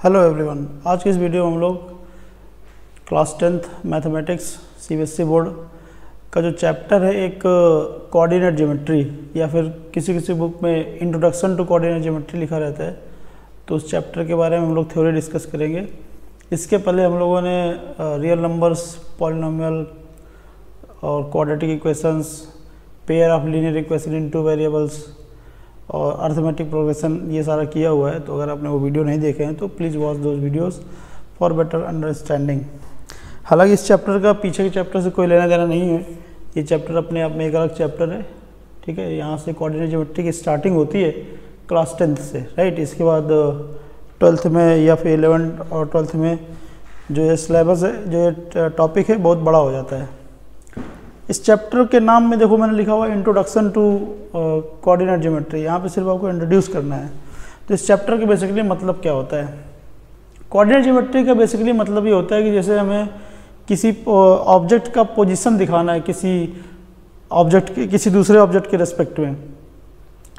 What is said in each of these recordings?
Hello everyone, आज की इस वीडियो में हम लोग class 10th mathematics CBSE board का जो चैप्टर है एक कोऑर्डिनेट ज्योमेट्री या फिर किसी बुक में इंट्रोडक्शन टू कोऑर्डिनेट ज्योमेट्री लिखा रहता है, तो उस चैप्टर के बारे में हम लोग थ्योरी डिस्कस करेंगे। इसके पहले हम लोगों ने रियल नंबर्स, पॉलिनोमियल और quadratic equations, pair of linear equation in two variables और अर्थमेटिक प्रोग्रेशन ये सारा किया हुआ है। तो अगर आपने वो वीडियो नहीं देखे हैं तो please watch those videos for better understanding. हालांकि इस चैप्टर का पीछे के चैप्टर से कोई लेना देना नहीं है, ये चैप्टर अपने आप में एक अलग चैप्टर है। ठीक है, यहाँ से कोऑर्डिनेट ज्योमेट्री की स्टार्टिंग होती है क्लास 10th से, राइट। इसके बाद 12th में या फिर 11th और 12th में जो ये सिलेबस है, जो ये टॉपिक है, बहुत बड़ा हो जाता है। इस चैप्टर के नाम में देखो मैंने लिखा हुआ इंट्रोडक्शन टू कोऑर्डिनेट ज्योमेट्री। यहाँ पे सिर्फ आपको इंट्रोड्यूस करना है। तो इस चैप्टर के बेसिकली मतलब क्या होता है? कोऑर्डिनेट ज्योमेट्री का बेसिकली मतलब ये होता है कि जैसे हमें किसी ऑब्जेक्ट का पोजीशन दिखाना है किसी ऑब्जेक्ट के किसी दूसरे ऑब्जेक्ट के रेस्पेक्ट में।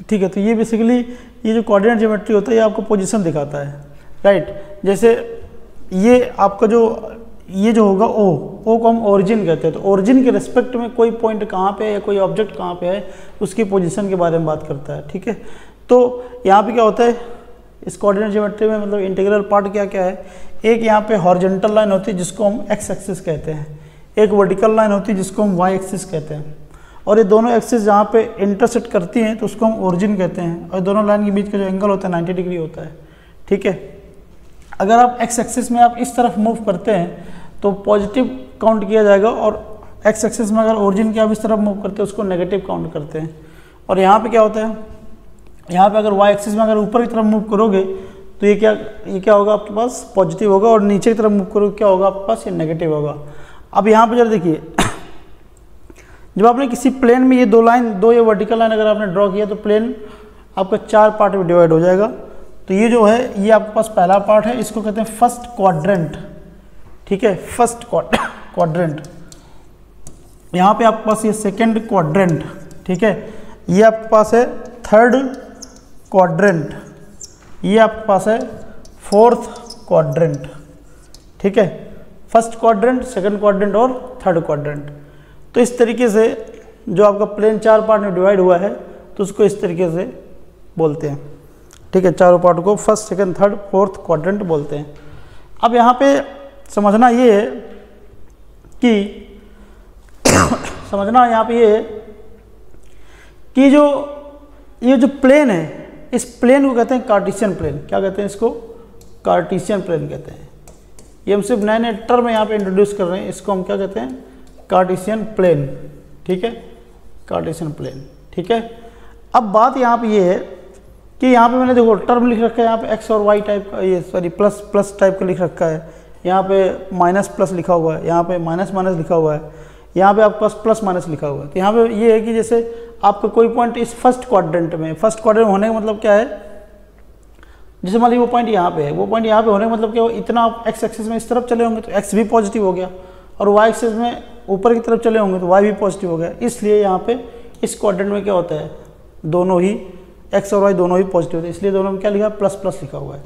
ठीक है, तो ये बेसिकली ये जो कोऑर्डिनेट ज्योमेट्री होता है ये आपको पोजीशन दिखाता है, राइट। जैसे ये आपका ये जो होगा ओ को हम ओरिजिन कहते हैं। तो ओरिजिन के रेस्पेक्ट में कोई पॉइंट कहाँ पे है या कोई ऑब्जेक्ट कहाँ पे है, उसकी पोजीशन के बारे में बात करता है। ठीक है, तो यहाँ पे क्या होता है इस कोऑर्डिनेट ज्योमेट्री में, मतलब इंटीग्रल पार्ट क्या क्या है? एक यहाँ पे हॉरिजॉन्टल लाइन होती है जिसको हम एक्स एक्सिस कहते हैं, एक वर्टिकल लाइन होती है जिसको हम वाई एक्सिस कहते हैं, और ये दोनों एक्सिस जहाँ पे इंटरसेक्ट करती हैं तो उसको हम ओरिजिन कहते हैं। और दोनों लाइन के बीच का जो एंगल होता है 90 डिग्री होता है। ठीक है, अगर आप एक्स एक्सिस में आप इस तरफ मूव करते हैं तो पॉजिटिव काउंट किया जाएगा, और एक्स एक्सिस में अगर ओरिजिन की आप इस तरफ मूव करते हैं उसको नेगेटिव काउंट करते हैं। और यहाँ पे क्या होता है, यहाँ पे अगर वाई एक्सिस में अगर ऊपर की तरफ मूव करोगे तो ये क्या होगा आपके पास? पॉजिटिव होगा, और नीचे की तरफ मूव करोगे क्या होगा आपके पास? ये नेगेटिव होगा। अब यहाँ पे जरा देखिए, जब आपने किसी प्लेन में ये दो ये वर्टिकल लाइन अगर आपने ड्रॉ किया तो प्लेन आपका 4 पार्ट में डिवाइड हो जाएगा। तो ये जो है ये आपके पास पहला पार्ट है, इसको कहते हैं फर्स्ट क्वाड्रेंट। ठीक है, फर्स्ट क्वाड्रेंट। यहाँ पे आपके पास ये सेकंड क्वाड्रेंट। ठीक है, ये आपके पास है थर्ड क्वाड्रेंट, ये आपके पास है फोर्थ क्वाड्रेंट। ठीक है, फर्स्ट क्वाड्रेंट, सेकंड क्वाड्रेंट और थर्ड क्वाड्रेंट। तो इस तरीके से जो आपका प्लेन 4 पार्ट में डिवाइड हुआ है तो उसको इस तरीके से बोलते हैं। ठीक है, चारों पार्ट को first, second, third, fourth quadrant बोलते हैं। अब यहाँ पे समझना ये है कि कि ये जो प्लेन है, इस प्लेन को कहते हैं कार्टेशियन प्लेन। क्या कहते हैं इसको? कार्टेशियन प्लेन कहते हैं। ये हम सिर्फ नए टर्म यहाँ पे इंट्रोड्यूस कर रहे हैं, इसको हम क्या कहते हैं? Cartesian plane. ठीक है, कार्टेशियन प्लेन। ठीक है, अब बात यहाँ पे ये है कि यहाँ पे मैंने देखो टर्म लिख रखा है, यहाँ पे एक्स और वाई टाइप का, ये सॉरी प्लस टाइप का लिख रखा है, यहाँ पे माइनस प्लस लिखा हुआ है, यहाँ पे माइनस माइनस लिखा हुआ है, यहाँ पे आपके पास प्लस माइनस लिखा हुआ है। तो यहाँ पे ये है कि जैसे आपका कोई पॉइंट इस फर्स्ट क्वाड्रेंट में होने का मतलब क्या है? जैसे मान लीजिए वो पॉइंट यहाँ पे है, वो पॉइंट यहाँ पे होने का मतलब क्या हो? इतना आप एक्स एक्सिस में इस तरफ चले होंगे तो एक्स भी पॉजिटिव हो गया, और वाई एक्सिस में ऊपर की तरफ चले होंगे तो वाई भी पॉजिटिव हो गया। इसलिए यहाँ पे इस क्वाड्रेंट में क्या होता है? दोनों ही एक्स और वाई दोनों ही पॉजिटिव होते हैं, इसलिए दोनों में क्या लिखा है? प्लस प्लस लिखा हुआ है।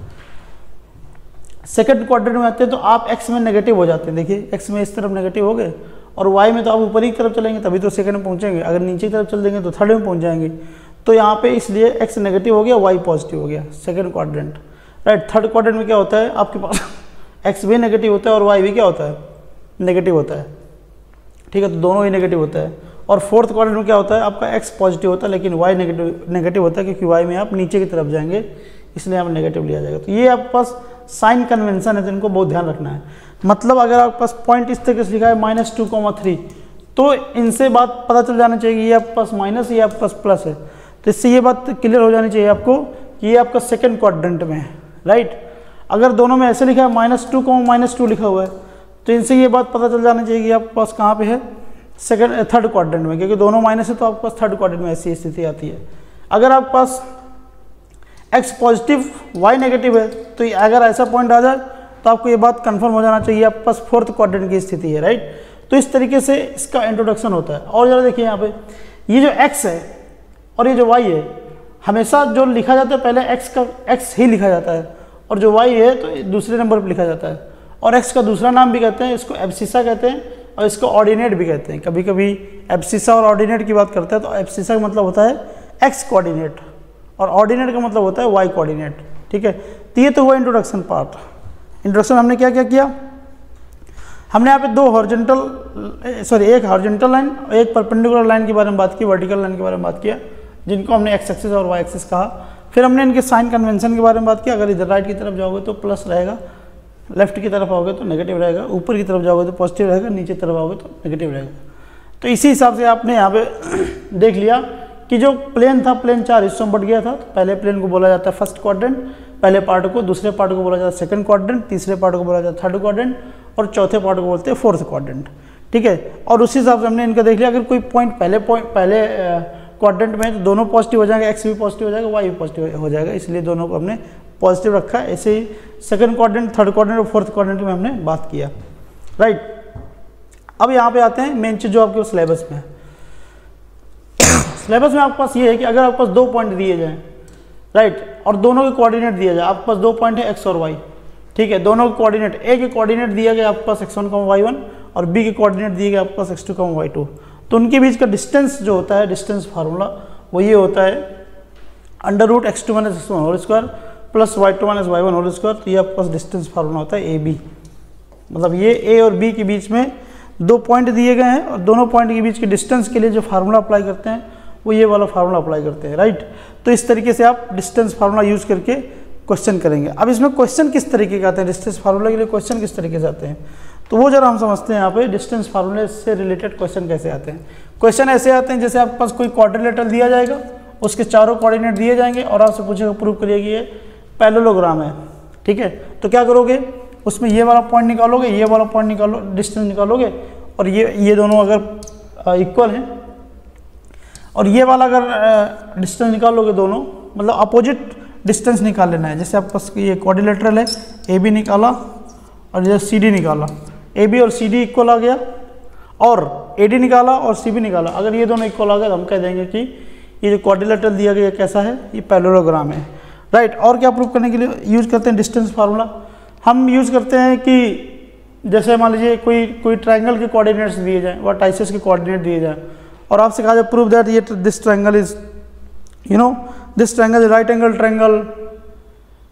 सेकंड क्वाड्रेंट में आते हैं तो आप एक्स में नेगेटिव हो जाते हैं। देखिए एक्स में इस तरफ नेगेटिव हो गए, और वाई में तो आप ऊपर की तरफ चलेंगे तभी तो सेकंड में पहुंचेंगे, अगर नीचे की तरफ चल देंगे तो थर्ड में पहुंच जाएंगे। तो यहाँ पे इसलिए एक्स नेगेटिव हो गया, वाई पॉजिटिव हो गया, second quadrant, right. Third quadrant में क्या होता है आपके पास? एक्स भी नेगेटिव होता है और वाई भी क्या होता है? नेगेटिव होता है। ठीक है, तो दोनों ही नेगेटिव होता है। और फोर्थ क्वाड्रेंट में क्या होता है? आपका एक्स पॉजिटिव होता है लेकिन वाई नेगेटिव होता है, क्योंकि वाई में आप नीचे की तरफ जाएंगे, इसलिए यहाँ पर नेगेटिव लिया जाएगा। तो ये आपके पास साइन कन्वेंशन है, तो इनको बहुत ध्यान रखना है। मतलब अगर आपके पास पॉइंट इस तरीके से लिखा है -2,3, तो इनसे बात पता चल जाना चाहिए ये आपके पास माइनस, ये आपके पास प्लस है। तो इससे ये बात क्लियर हो जानी चाहिए आपको कि ये आपका सेकंड क्वाड्रेंट में है, राइट। अगर दोनों में ऐसे लिखा है -2 लिखा हुआ है तो इनसे ये बात पता चल जानी चाहिए कि आपके पास कहाँ पे है? थर्ड क्वाड्रेंट में, क्योंकि दोनों माइनस है तो आपके पास थर्ड क्वाड्रेंट में ऐसी स्थिति आती है। अगर आपके पास एक्स पॉजिटिव वाई नेगेटिव है तो अगर ऐसा पॉइंट आ जाए तो आपको ये बात कंफर्म हो जाना चाहिए आपके पास फोर्थ क्वाड्रेंट की स्थिति है, राइट। तो इस तरीके से इसका इंट्रोडक्शन होता है। और जरा देखिए यहाँ पे ये जो एक्स है और ये जो वाई है, हमेशा जो लिखा जाता है पहले एक्स ही लिखा जाता है, और जो y है तो दूसरे नंबर पर लिखा जाता है। और x का दूसरा नाम भी कहते हैं, इसको एब्सिसा कहते हैं और इसको ऑर्डिनेट भी कहते हैं। कभी कभी एब्सिसा और ऑर्डिनेट की बात करते हैं तो एब्सिसा का मतलब होता है x कोऑर्डिनेट और ऑर्डिनेट का मतलब होता है y कोऑर्डिनेट। ठीक है, तो ये तो हुआ इंट्रोडक्शन पार्ट। इंट्रोडक्शन हमने क्या क्या किया, हमने यहाँ पे एक हॉरिजॉन्टल लाइन और एक परपेंडिकुलर लाइन के बारे में बात की, वर्टिकल लाइन के बारे में बात किया, जिनको हमने एक्स एक्सिस और वाई एक्सिस कहा। फिर हमने इनके साइन कन्वेंशन के बारे में बात की। अगर इधर राइट की तरफ जाओगे तो प्लस रहेगा, लेफ्ट की तरफ आओगे तो नेगेटिव रहेगा, ऊपर की तरफ जाओगे तो पॉजिटिव रहेगा, नीचे की तरफ आओगे तो नेगेटिव रहेगा। तो इसी हिसाब से आपने यहाँ पे देख लिया कि जो प्लेन था, प्लेन 4 हिस्सों में बट गया था। तो पहले प्लेन को बोला जाता है फर्स्ट क्वाड्रेंट, पहले पार्ट को, दूसरे पार्ट को बोला जाता है सेकंड क्वाड्रेंट, तीसरे पार्ट को बोला जाता है थर्ड क्वाड्रेंट और चौथे पार्ट को बोलते हैं फोर्थ क्वाड्रेंट। ठीक है, और उसी हिसाब से हमने इनका देख लिया, अगर कोई पॉइंट पहले क्वाड्रेंट में तो दोनों पॉजिटिव हो जाएगा, एक्स भी पॉजिटिव हो जाएगा, वाई भी पॉजिटिव हो जाएगा, इसलिए दोनों को हमने पॉजिटिव रखा। ऐसे ही सेकंड क्वाड्रेंट, थर्ड क्वाड्रेंट और फोर्थ क्वाड्रेंट में हमने बात किया। राइट, अब यहाँ पे आते हैं मेन चीज जो आपके सिलेबस में है। सिलेबस में आपके पास ये है कि अगर आपके पास 2 पॉइंट दिए जाएं, राइट, और दोनों के कोऑर्डिनेट दिया जाए, आपके पास 2 पॉइंट है एक्स और वाई। ठीक है, दोनों के कोऑर्डिनेट, ए के कोऑर्डिनेट दिया गया आपके पास x1, y1 और बी के कोऑर्डिनेट दिए गए आपके पास x2, y2। तो उनके बीच का डिस्टेंस जो होता है, डिस्टेंस फार्मूला वो ये होता है √x2 - x1 whole square plus y2 - y1 whole square. तो ये आपके पास डिस्टेंस फार्मूला होता है AB। मतलब ये ए और बी के बीच में 2 पॉइंट दिए गए हैं और दोनों पॉइंट के बीच के डिस्टेंस के लिए जो फार्मूला अप्लाई करते हैं वो ये वाला फार्मूला अप्लाई करते हैं। राइट, तो इस तरीके से आप डिस्टेंस फार्मूला यूज करके क्वेश्चन करेंगे। अब इसमें क्वेश्चन किस तरीके के आते हैं, डिस्टेंस फार्मूला के लिए क्वेश्चन किस तरीके से आते हैं, तो वो जरा हम समझते हैं। यहाँ पे डिस्टेंस फार्मूले से रिलेटेड क्वेश्चन कैसे आते हैं। क्वेश्चन ऐसे आते हैं जैसे आपके पास कोई क्वाड्रिलेटरल दिया जाएगा, उसके चारों कोऑर्डिनेट दिए जाएंगे और आपसे पूछेगा प्रूव करिए कि ये पैरेललोग्राम है। ठीक है, तो क्या करोगे, उसमें ये वाला पॉइंट निकालोगे, ये वाला पॉइंट निकालो, डिस्टेंस निकालोगे और ये दोनों अगर इक्वल हैं और ये वाला अगर डिस्टेंस निकालोगे दोनों, मतलब अपोजिट डिस्टेंस निकाल लेना है। जैसे आपके पास ये क्वाड्रिलेटरल है, ए बी निकाला और ये सी डी निकाला, ए बी और सी डी इक्वल आ गया और ए डी निकाला और सी बी निकाला। अगर ये दोनों इक्वल आ गए तो हम कह देंगे कि ये जो क्वाड्रिलेटरल दिया गया कैसा है, ये पैरेललोग्राम है। राइट, और क्या प्रूव करने के लिए यूज करते हैं डिस्टेंस फार्मूला, हम यूज करते हैं कि जैसे मान लीजिए कोई ट्राइंगल के कोऑर्डिनेट्स दिए जाएँ, वर्टाइसेस के कोऑर्डिनेट दिए जाएँ और आपसे कहा जाए प्रूव दैट ये this triangle is this triangle is right angle triangle,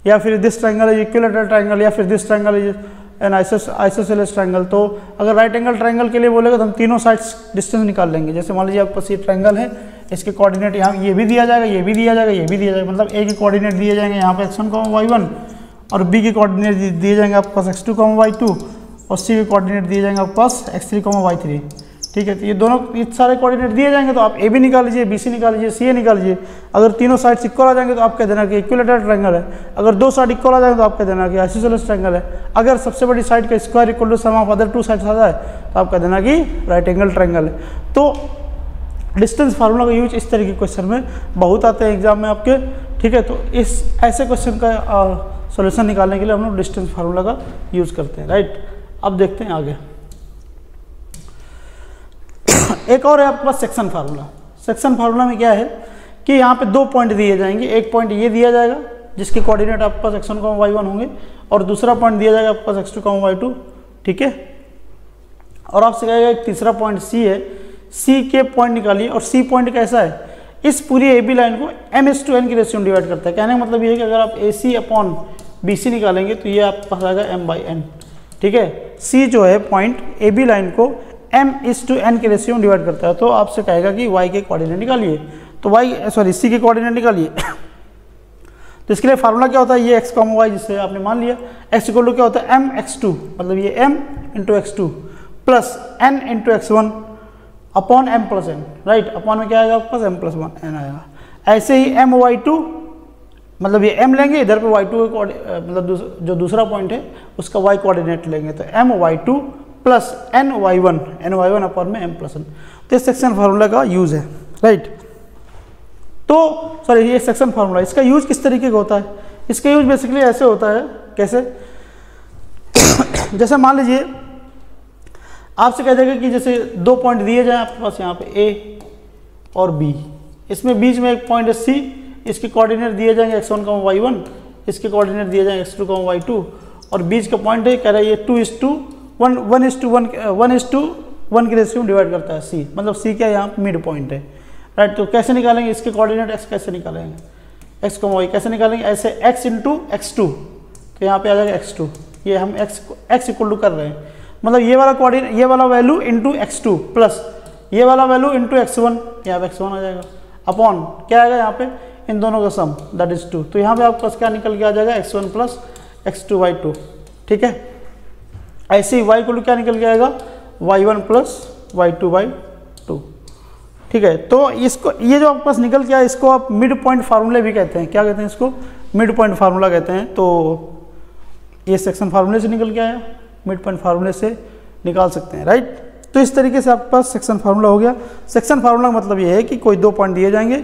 या फिर this triangle is equilateral triangle, या फिर this triangle is an isosceles triangle. तो अगर राइट एंगल ट्राइंगल के लिए बोलेगा तो हम तीनों साइड्स डिस्टेंस निकाल लेंगे। जैसे मान लीजिए आपके पास ये ट्राइंगल है, इसके कोऑर्डिनेट यहाँ ये भी दिया जाएगा, ये भी दिया जाएगा, ये भी दिया जाएगा, मतलब ए के कोऑर्डिनेट दिए जाएंगे यहाँ पे x1, y1 और बी के कोऑर्डिनेट दिए जाएंगे आपके पास x2, y2 और सी के कोऑर्डिनेट दिए जाएंगे आपके पास x3, y3। ठीक है, तो ये दोनों सारे कोऑर्डिनेट दिए जाएंगे तो आप ए बी निकाल लीजिए, बी सी निकाल लीजिए, सी ए निकाल लीजिए। अगर तीनों साइड्स इक्वल आ जाएंगे तो आप कह देना कि इक्विलेटरल ट्रायंगल है। अगर 2 साइड इक्वल आ जाएंगे तो आप कह देना कि आइसोसेलेस ट्रायंगल है। अगर सबसे बड़ी साइड का square equal to sum of other 2 sides आ जाए तो आप कह देना कि राइट एंगल ट्रायंगल है। तो डिस्टेंस फार्मूला का यूज इस तरह के क्वेश्चन में बहुत आते हैं एग्जाम में आपके। ठीक है, तो इस ऐसे क्वेश्चन का सॉल्यूशन निकालने के लिए हम लोग डिस्टेंस फार्मूला का यूज करते हैं। राइट, अब देखते हैं आगे। एक और है आपके पास सेक्शन फार्मूला। सेक्शन फार्मूला में क्या है कि यहाँ पे 2 पॉइंट दिए जाएंगे। एक पॉइंट ये दिया जाएगा जिसके कोऑर्डिनेट आपके पास x1, y1 होंगे और दूसरा पॉइंट दिया जाएगा आपके पास x2, y2। ठीक है, और आपसे कहेगा एक तीसरा पॉइंट C है, C के पॉइंट निकालिए। और C पॉइंट कैसा है, इस पूरी AB लाइन को m/n की रेशियो में डिवाइड करता है। कहने का मतलब ये है कि अगर आप AC/BC निकालेंगे तो ये आपके पास आएगा m/n। ठीक है, C जो है पॉइंट AB लाइन को m/n के रेशियो में डिवाइड करता है। तो आपसे कहेगा कि y के कोऑर्डिनेट निकालिए, तो C के कोऑर्डिनेट निकालिए। तो इसके लिए फार्मूला क्या होता है, ये x, y जिससे आपने मान लिया x इक्वल टू क्या होता है m/x2, मतलब ये m × x2 plus n × x1 upon m+n। Right, upon में क्या आएगा आपके पास m+1n आएगा। ऐसे ही m/y2, मतलब ये m लेंगे, इधर पे y2 मतलब जो दूसरा पॉइंट है उसका y कोऑर्डिनेट लेंगे, तो m/y2 प्लस ny1 अपॉन में m+n। तो इस सेक्शन फार्मूला का यूज है। राइट, तो सॉरी ये सेक्शन फार्मूला, इसका यूज किस तरीके का होता है, इसका यूज बेसिकली ऐसे होता है। कैसे, जैसे मान लीजिए आपसे कह देगा कि जैसे 2 पॉइंट दिए जाए आपके पास यहाँ पे A और B, इसमें बीच में एक पॉइंट है C, इसके कोऑर्डिनेट दिए जाएंगे x1, y1, इसके कोऑर्डिनेट दिए जाएंगे x2, y2, और बीच का पॉइंट है कह रहा है ये 2:1 1:1 की रेशियो में डिवाइड करता है c, मतलब c क्या यहाँ मिड पॉइंट है, राइट। तो कैसे निकालेंगे इसके कोऑर्डिनेट x, कैसे निकालेंगे x, y कैसे निकालेंगे, ऐसे x इंटू x2, तो यहाँ पे आ जाएगा x2, ये हम x इक्वल टू कर रहे हैं, मतलब ये वाला कोऑर्डिनेट, ये वाला वैल्यू इंटू x2 प्लस ये वाला वैल्यू इंटू x1, यहाँ पे x1 आ जाएगा, अपॉन क्या आएगा यहाँ पे इन दोनों का सम दैट इज 2, तो यहाँ पे आपके पास क्या निकल के आ जाएगा x1 प्लस x2 y2, ठीक है। ऐसे ही y को क्या निकल के आएगा y1 प्लस y2 y2, ठीक है। तो इसको ये जो आपके पास निकल के आया इसको आप मिड पॉइंट फार्मूले भी कहते हैं, क्या कहते हैं इसको, मिड पॉइंट फार्मूला कहते हैं। तो ये सेक्शन फार्मूले से निकल के आया, मिड पॉइंट फार्मूले से निकाल सकते हैं, राइट। तो इस तरीके से आपके पास सेक्शन फार्मूला हो गया। सेक्शन फार्मूला का मतलब ये है कि कोई दो पॉइंट दिए जाएंगे,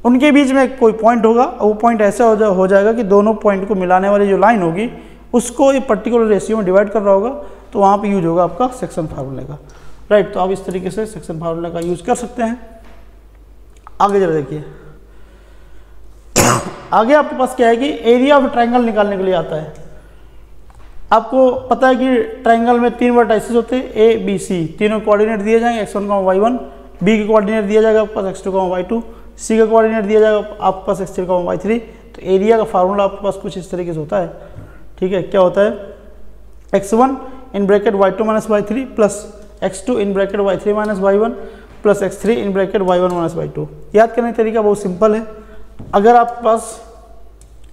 उनके बीच में कोई पॉइंट होगा, वो पॉइंट ऐसा हो जाएगा कि दोनों पॉइंट को मिलाने वाली जो लाइन होगी उसको ये पर्टिकुलर रेशियो में डिवाइड कर रहा होगा, तो वहाँ पे यूज होगा आपका सेक्शन फार्मूले का, राइट। तो आप इस तरीके से सेक्शन फार्मूले का यूज कर सकते हैं। आगे जरा देखिए, आगे आपके पास क्या है कि एरिया ऑफ ट्रायंगल निकालने के लिए आता है। आपको पता है कि ट्रायंगल में 3 वर्टाइसेस होते हैं ए बी सी, तीनों कोऑर्डिनेट दिए जाएंगे x1, y1, बी के कोऑर्डिनेट दिया जाएगा आपके पास x2, y2, सी का कोऑर्डिनेट दिया जाएगा आपके पास x3, y3। तो एरिया का फार्मूला आपके पास कुछ इस तरीके से होता है, ठीक है। क्या होता है x1 in bracket y2 minus y3 plus x2 in bracket y3 minus y1 plus x3 in bracket y1 minus y2। याद करने का तरीका बहुत सिंपल है। अगर आपके पास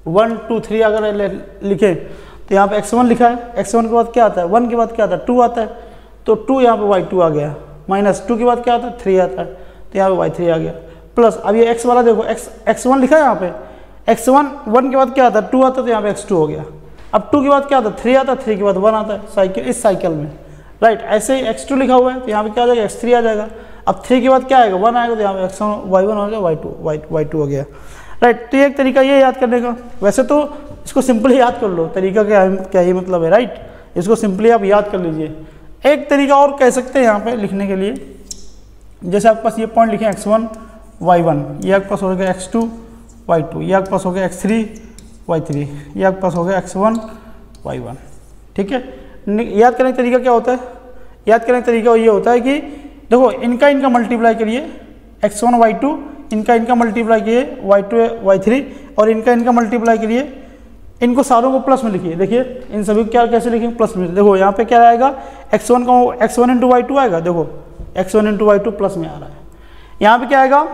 1 2 3 अगर लिखें तो यहाँ पे x1 लिखा है, x1 के बाद क्या आता है, 1 के बाद क्या आता है 2 आता है, तो 2 यहाँ पे y2 आ गया, माइनस 2 के बाद क्या आता है 3 आता है, तो यहाँ पे y3 आ गया, प्लस अब ये x वाला देखो x1 लिखा है यहाँ पे, x1 1 के बाद क्या आता है 2 आता है, तो यहाँ पे x2 हो गया। अब 2 के बाद क्या आता है 3 आता है, 3 के बाद 1 आता है, साइकिल इस साइकिल में, राइट। ऐसे ही x2 लिखा हुआ है तो यहाँ पे क्या आ जाएगा x3 आ जाएगा। अब 3 के बाद क्या आएगा 1 आएगा, तो यहाँ पे x1 y1 हो गया, y2 हो गया, राइट। तो ये एक तरीका ये याद करने का। वैसे तो इसको सिंपली याद कर लो, तरीका क्या ही मतलब है, राइट। इसको सिंपली आप याद कर लीजिए। एक तरीका और कह सकते हैं यहाँ पे लिखने के लिए, जैसे आपके पास ये पॉइंट लिखे x1 y1, ये आपके पास हो गया x2 y2, ये आपके पास हो गया x3 y3, ये आपके पास हो गया x1 y1, ठीक है। याद करने का तरीका क्या होता है, याद करने का तरीका ये होता है कि देखो इनका मल्टीप्लाई करिए, x1 y2 इनका मल्टीप्लाई किए y2 y3, और इनका मल्टीप्लाई करिए, इनको सारों को प्लस में लिखिए। देखिए इन सभी को क्या कैसे लिखेंगे प्लस में, देखो यहाँ पे क्या आएगा x1 इंटू y2 आएगा, देखो x1 इंटू y2 प्लस में आ रहा है। यहाँ पे क्या आएगा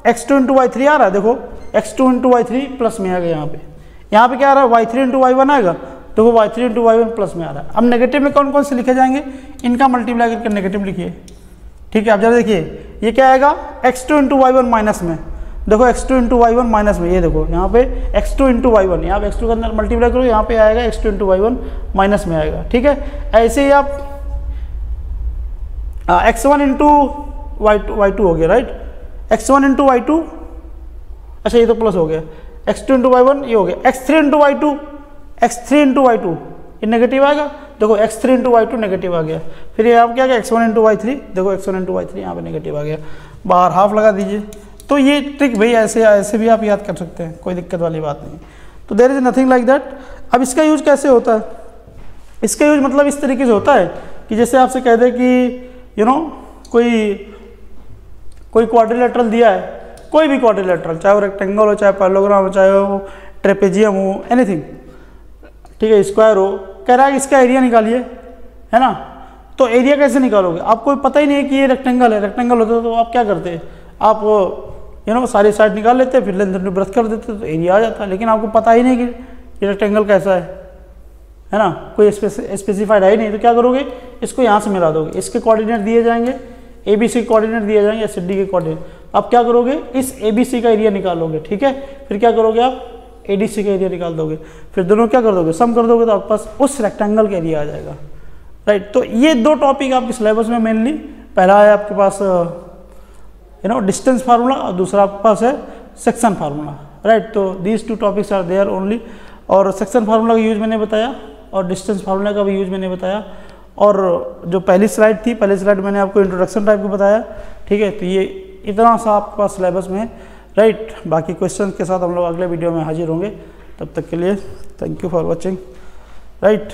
x2 इंटू y3 आ रहा है, देखो x2 इंटू y3 प्लस में आएगा। यहाँ पे क्या आ रहा है y3 इंटू y1 आएगा, देखो y3 इंटू y1 प्लस में आ रहा है। अब नेगेटिव में कौन कौन से लिखे जाएंगे, इनका मल्टीप्लाई करके नेगेटिव लिखिए, ठीक है। अब जरा देखिए ये क्या आएगा x2 इंटू y1 माइनस में, देखो x2 इंटू y1 माइनस में, ये देखो यहाँ पे x2 इंटू y1, यहाँ पे x2 के अंदर मल्टीप्लाई करो, यहाँ पे आएगा x2 इंटू y1 माइनस में आएगा, ठीक है। ऐसे ही आप x1 इंटू y2 हो गया, राइट, x1 इंटू y2, अच्छा ये तो प्लस हो गया, x2 इंटू y1 ये हो गया, x3 इंटू y2 ये नेगेटिव आएगा, देखो x3 इंटू y2 नेगेटिव आ गया। फिर ये आप क्या गया x1 इंटू y3, देखो x1 इंटू y3 यहाँ पे नेगेटिव आ गया, बाहर हाफ लगा दीजिए। तो ये ट्रिक भाई ऐसे भी आप याद कर सकते हैं, कोई दिक्कत वाली बात नहीं। तो there is nothing like that. अब इसका यूज कैसे होता है, इसका यूज मतलब इस तरीके से होता है कि जैसे आपसे कह दे कि कोई क्वाड्रिलेटरल दिया है, कोई भी क्वाड्रिलेटरल, चाहे वो रेक्टेंगल हो, चाहे पैरेललोग्राम हो, चाहे वो ट्रेपेजियम हो, एनीथिंग, ठीक है, स्क्वायर हो, कह रहा है कि इसका एरिया निकालिए, है ना। तो एरिया कैसे निकालोगे, आपको पता ही नहीं है कि ये रेक्टेंगल है, रेक्टेंगल होता तो आप क्या करते, आप सारी साइड निकाल लेते, फिर लेंथ ब्रश कर देते तो एरिया आ जाता। लेकिन आपको पता ही नहीं कि ये रेक्टेंगल कैसा है ना, कोई स्पेसिफाइड है ही नहीं, तो क्या करोगे, इसको यहाँ से मिला दोगे, इसके कोऑर्डिनेट दिए जाएंगे, ए बी सी के कोऑर्डिनेट दिए जाएंगे, एस डी के कोऑर्डिनेट। आप क्या करोगे, इस ए बी सी का एरिया निकालोगे, ठीक है। फिर क्या करोगे, आप ए डी सी का एरिया निकाल दोगे, फिर दोनों क्या कर दोगे, सम कर दोगे, तो आपके पास उस रेक्टेंगल का एरिया आ जाएगा, राइट। तो ये दो टॉपिक आपके सिलेबस में मेनली, पहला है आपके पास डिस्टेंस फार्मूला, और दूसरा आपके पास है सेक्शन फार्मूला, राइट। तो these two topics are there only. और सेक्शन फार्मूला का यूज मैंने बताया, और डिस्टेंस फार्मूला का भी यूज मैंने बताया, और जो पहली स्लाइड थी, पहली स्लाइड मैंने आपको इंट्रोडक्शन टाइप का बताया, ठीक है। तो ये इतना सा आपके पास सिलेबस में, राइट। बाकी क्वेश्चन के साथ हम लोग अगले वीडियो में हाजिर होंगे। तब तक के लिए thank you for watching right.